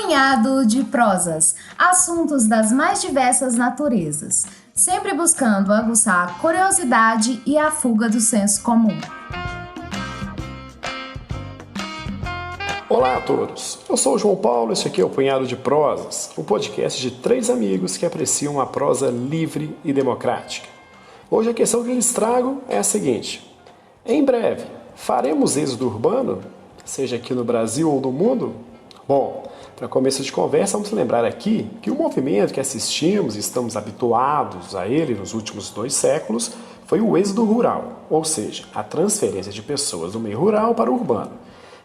Punhado de prosas, assuntos das mais diversas naturezas, sempre buscando aguçar a curiosidade e a fuga do senso comum. Olá a todos, eu sou o João Paulo, este aqui é o Punhado de Prosas, um podcast de três amigos que apreciam a prosa livre e democrática. Hoje a questão que lhes trago é a seguinte: em breve, faremos êxodo urbano, seja aqui no Brasil ou no mundo? Bom, para começo de conversa, vamos lembrar aqui que o movimento que assistimos e estamos habituados a ele nos últimos 2 séculos foi o êxodo rural, ou seja, a transferência de pessoas do meio rural para o urbano.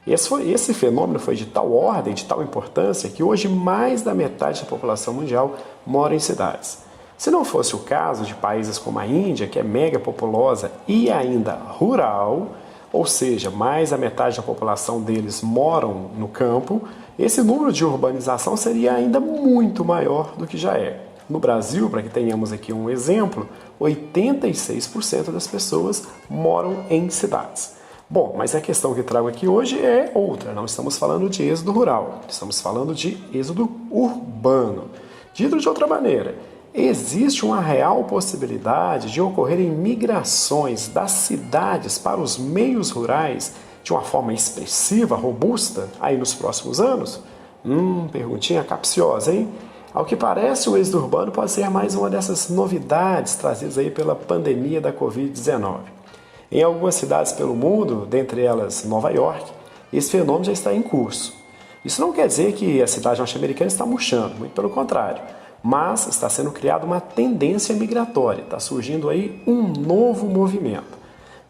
Esse fenômeno foi de tal ordem, de tal importância, que hoje mais da metade da população mundial mora em cidades. Se não fosse o caso de países como a Índia, que é mega populosa e ainda rural, ou seja, mais da metade da população deles moram no campo, esse número de urbanização seria ainda muito maior do que já é. No Brasil, para que tenhamos aqui um exemplo, 86% das pessoas moram em cidades. Bom, mas a questão que trago aqui hoje é outra. Não estamos falando de êxodo rural, estamos falando de êxodo urbano. Dito de outra maneira, existe uma real possibilidade de ocorrerem migrações das cidades para os meios rurais de uma forma expressiva, robusta, aí nos próximos anos? Perguntinha capciosa, hein? Ao que parece, o êxodo urbano pode ser mais uma dessas novidades trazidas aí pela pandemia da Covid-19. Em algumas cidades pelo mundo, dentre elas Nova York, esse fenômeno já está em curso. Isso não quer dizer que a cidade norte-americana está murchando, muito pelo contrário, mas está sendo criada uma tendência migratória, está surgindo aí um novo movimento.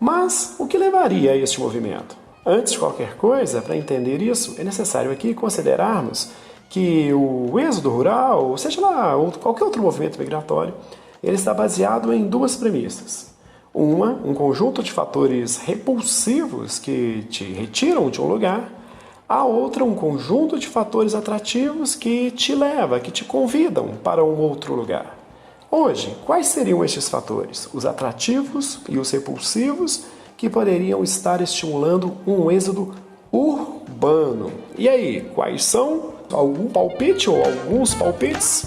Mas o que levaria a este movimento? Antes de qualquer coisa, para entender isso, é necessário aqui considerarmos que o êxodo rural, ou seja lá, qualquer outro movimento migratório, ele está baseado em 2 premissas. Um conjunto de fatores repulsivos que te retiram de um lugar. A outra, um conjunto de fatores atrativos que te leva, que te convidam para um outro lugar. Hoje, quais seriam estes fatores? Os atrativos e os repulsivos que poderiam estar estimulando um êxodo urbano. E aí, quais são? Algum palpite ou alguns palpites?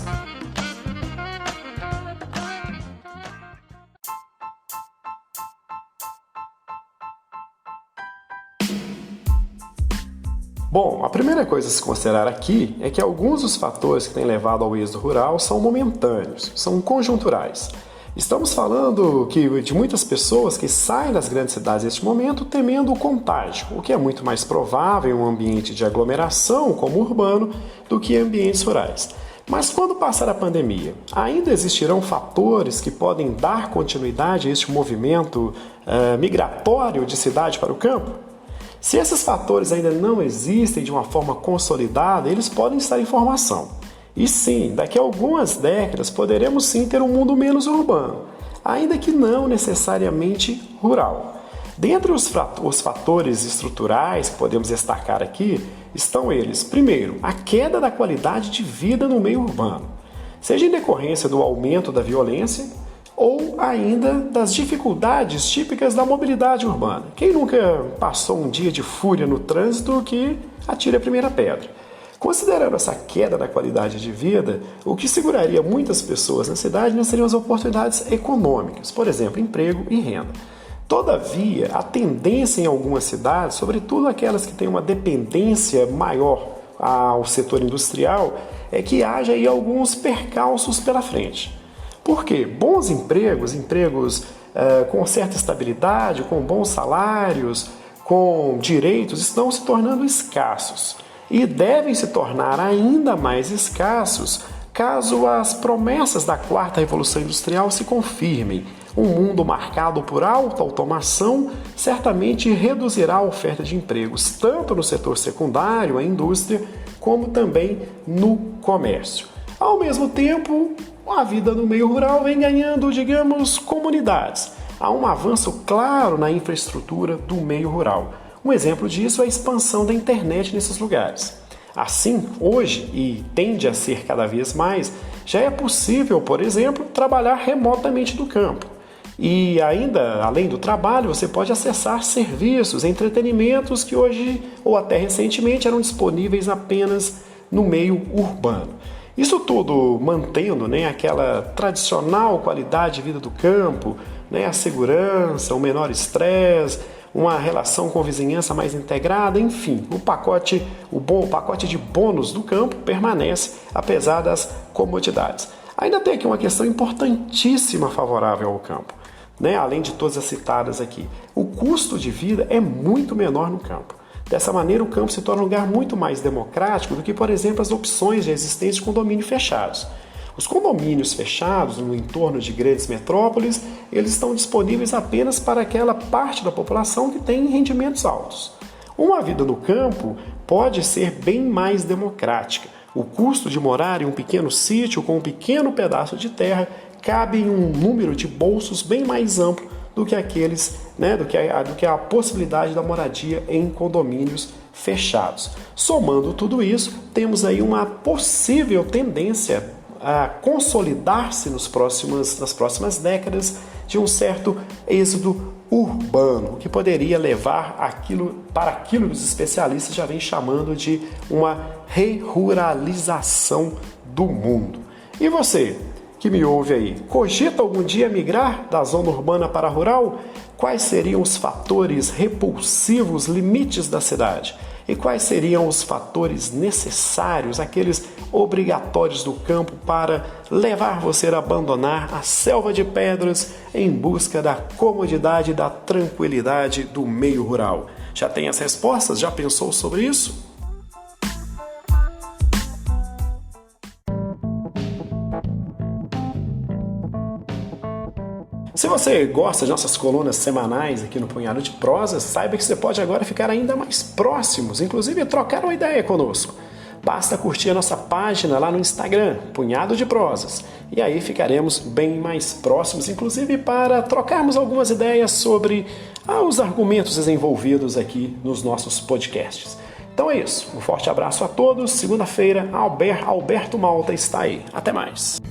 Bom, a primeira coisa a se considerar aqui é que alguns dos fatores que têm levado ao êxodo rural são momentâneos, são conjunturais. Estamos falando de muitas pessoas que saem das grandes cidades neste momento temendo o contágio, o que é muito mais provável em um ambiente de aglomeração como urbano do que em ambientes rurais. Mas quando passar a pandemia, ainda existirão fatores que podem dar continuidade a este movimento migratório de cidade para o campo? Se esses fatores ainda não existem de uma forma consolidada, eles podem estar em formação. E sim, daqui a algumas décadas poderemos sim ter um mundo menos urbano, ainda que não necessariamente rural. Dentre os fatores estruturais que podemos destacar aqui, estão eles: primeiro, a queda da qualidade de vida no meio urbano, seja em decorrência do aumento da violência, ou ainda das dificuldades típicas da mobilidade urbana. Quem nunca passou um dia de fúria no trânsito que atire a primeira pedra? Considerando essa queda da qualidade de vida, o que seguraria muitas pessoas na cidade não seriam as oportunidades econômicas, por exemplo, emprego e renda. Todavia, a tendência em algumas cidades, sobretudo aquelas que têm uma dependência maior ao setor industrial, é que haja aí alguns percalços pela frente. Por quê? Bons empregos com certa estabilidade, com bons salários, com direitos, estão se tornando escassos e devem se tornar ainda mais escassos caso as promessas da 4ª Revolução Industrial se confirmem. Um mundo marcado por alta automação certamente reduzirá a oferta de empregos, tanto no setor secundário, a indústria, como também no comércio. Ao mesmo tempo, a vida no meio rural vem ganhando, comunidades. Há um avanço claro na infraestrutura do meio rural. Um exemplo disso é a expansão da internet nesses lugares. Assim, hoje, e tende a ser cada vez mais, já é possível, por exemplo, trabalhar remotamente do campo. E ainda, além do trabalho, você pode acessar serviços, entretenimentos que hoje, ou até recentemente, eram disponíveis apenas no meio urbano. Isso tudo mantendo, né, aquela tradicional qualidade de vida do campo, né, a segurança, o menor estresse, uma relação com a vizinhança mais integrada, enfim, o pacote de bônus do campo permanece apesar das comodidades. Ainda tem aqui uma questão importantíssima favorável ao campo, né? Além de todas as citadas aqui. O custo de vida é muito menor no campo. Dessa maneira, o campo se torna um lugar muito mais democrático do que, por exemplo, as opções já existentes de condomínios fechados. Os condomínios fechados no entorno de grandes metrópoles, eles estão disponíveis apenas para aquela parte da população que tem rendimentos altos. Uma vida no campo pode ser bem mais democrática. O custo de morar em um pequeno sítio com um pequeno pedaço de terra cabe em um número de bolsos bem mais amplo do que aqueles, né, do que a possibilidade da moradia em condomínios fechados. Somando tudo isso, temos aí uma possível tendência a consolidar-se nas próximas décadas de um certo êxodo urbano, que poderia levar para aquilo que os especialistas já vêm chamando de uma ruralização do mundo. E você, que me ouve aí, cogita algum dia migrar da zona urbana para a rural? Quais seriam os fatores repulsivos, limites da cidade? E quais seriam os fatores necessários, aqueles obrigatórios do campo para levar você a abandonar a selva de pedras em busca da comodidade e da tranquilidade do meio rural? Já tem as respostas? Já pensou sobre isso? Se você gosta de nossas colunas semanais aqui no Punhado de Prosas, saiba que você pode agora ficar ainda mais próximos, inclusive trocar uma ideia conosco. Basta curtir a nossa página lá no Instagram, Punhado de Prosas, e aí ficaremos bem mais próximos, inclusive para trocarmos algumas ideias sobre os argumentos desenvolvidos aqui nos nossos podcasts. Então é isso, um forte abraço a todos, segunda-feira, Alberto Malta está aí. Até mais!